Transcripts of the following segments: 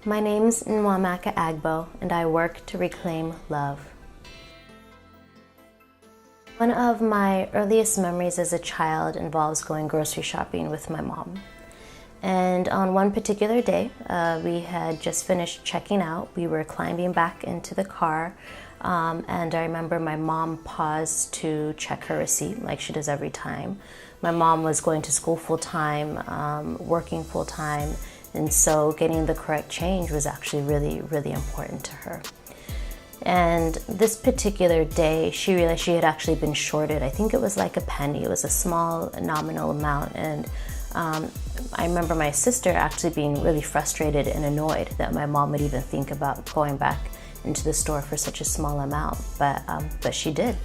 My name's Nwamaka Agbo, and I work to reclaim love. One of my earliest memories as a child involves going grocery shopping with my mom. And on one particular day, we had just finished checking out. We were climbing back into the car, and I remember my mom paused to check her receipt like she does every time. My mom was going to school full-time, working full-time, and so getting the correct change was actually really, really important to her. And this particular day, she realized she had actually been shorted. I think it was like a penny. It was a small nominal amount. And I remember my sister actually being really frustrated and annoyed that my mom would even think about going back into the store for such a small amount, but she did.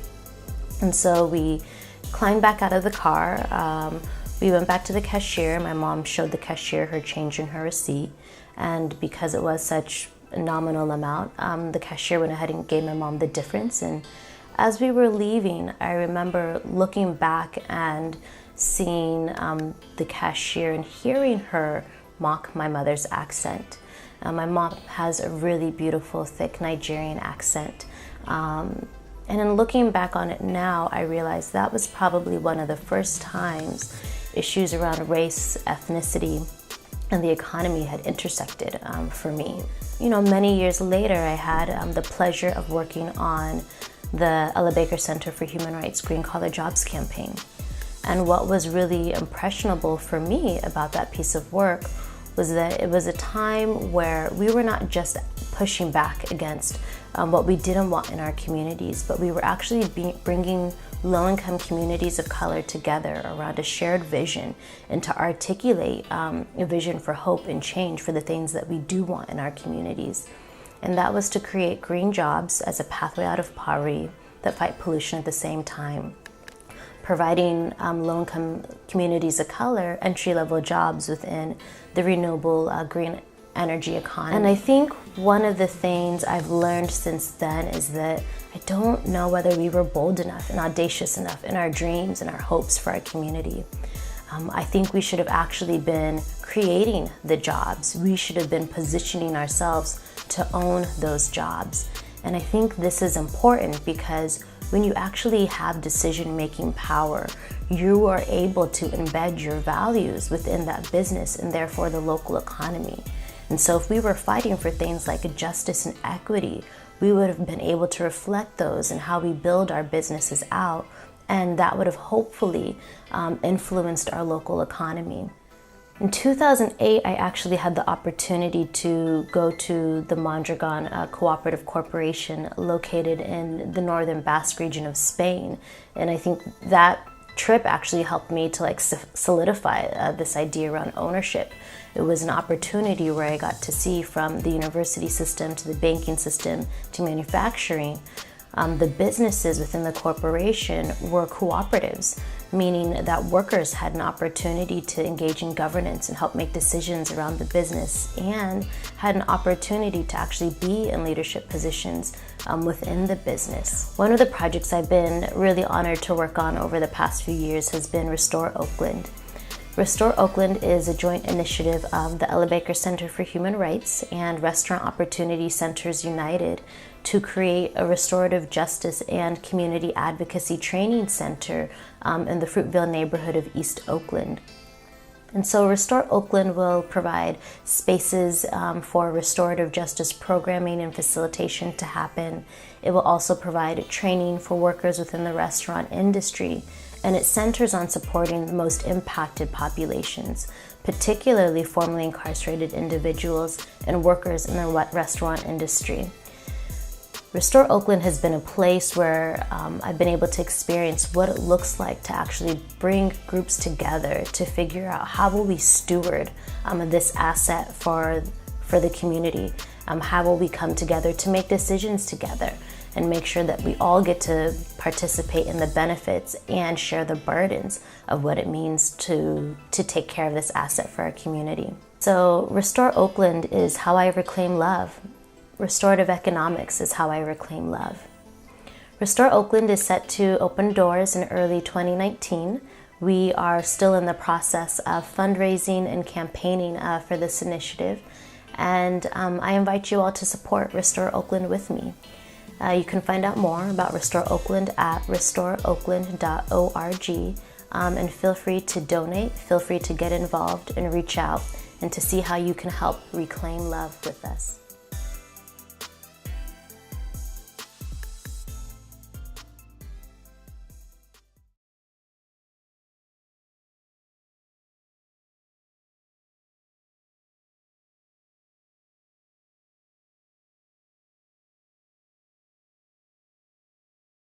And so we climbed back out of the car. We went back to the cashier. My mom showed the cashier her change in her receipt. And because it was such a nominal amount, the cashier went ahead and gave my mom the difference. And as we were leaving, I remember looking back and seeing the cashier and hearing her mock my mother's accent. My mom has a really beautiful, thick Nigerian accent. And in looking back on it now, I realized that was probably one of the first times issues around race, ethnicity, and the economy had intersected for me. You know, many years later, I had the pleasure of working on the Ella Baker Center for Human Rights Green Collar Jobs campaign. And what was really impressionable for me about that piece of work was that it was a time where we were not just pushing back against what we didn't want in our communities, but we were actually bringing low-income communities of color together around a shared vision and to articulate a vision for hope and change for the things that we do want in our communities. And that was to create green jobs as a pathway out of poverty that fight pollution at the same time, providing low-income communities of color entry-level jobs within the renewable green energy economy. And I think one of the things I've learned since then is that I don't know whether we were bold enough and audacious enough in our dreams and our hopes for our community. I think we should have actually been creating the jobs. We should have been positioning ourselves to own those jobs. And I think this is important because when you actually have decision-making power, you are able to embed your values within that business and therefore the local economy. And so if we were fighting for things like justice and equity, we would have been able to reflect those in how we build our businesses out, and that would have hopefully influenced our local economy. In 2008, I actually had the opportunity to go to the Mondragon Cooperative Corporation located in the northern Basque region of Spain. And I think that trip actually helped me to solidify this idea around ownership. It was an opportunity where I got to see from the university system to the banking system to manufacturing. The businesses within the corporation were cooperatives, meaning that workers had an opportunity to engage in governance and help make decisions around the business, and had an opportunity to actually be in leadership positions within the business. One of the projects I've been really honored to work on over the past few years has been Restore Oakland. Restore Oakland is a joint initiative of the Ella Baker Center for Human Rights and Restaurant Opportunity Centers United to create a restorative justice and community advocacy training center in the Fruitvale neighborhood of East Oakland. And so Restore Oakland will provide spaces for restorative justice programming and facilitation to happen. It will also provide training for workers within the restaurant industry, and it centers on supporting the most impacted populations, particularly formerly incarcerated individuals and workers in the restaurant industry. Restore Oakland has been a place where I've been able to experience what it looks like to actually bring groups together to figure out how will we steward this asset for the community. How will we come together to make decisions together and make sure that we all get to participate in the benefits and share the burdens of what it means to take care of this asset for our community. So Restore Oakland is how I reclaim love. Restorative economics is how I reclaim love. Restore Oakland is set to open doors in early 2019. We are still in the process of fundraising and campaigning for this initiative. And I invite you all to support Restore Oakland with me. You can find out more about Restore Oakland at restoreoakland.org, and feel free to donate, feel free to get involved and reach out and to see how you can help reclaim love with us.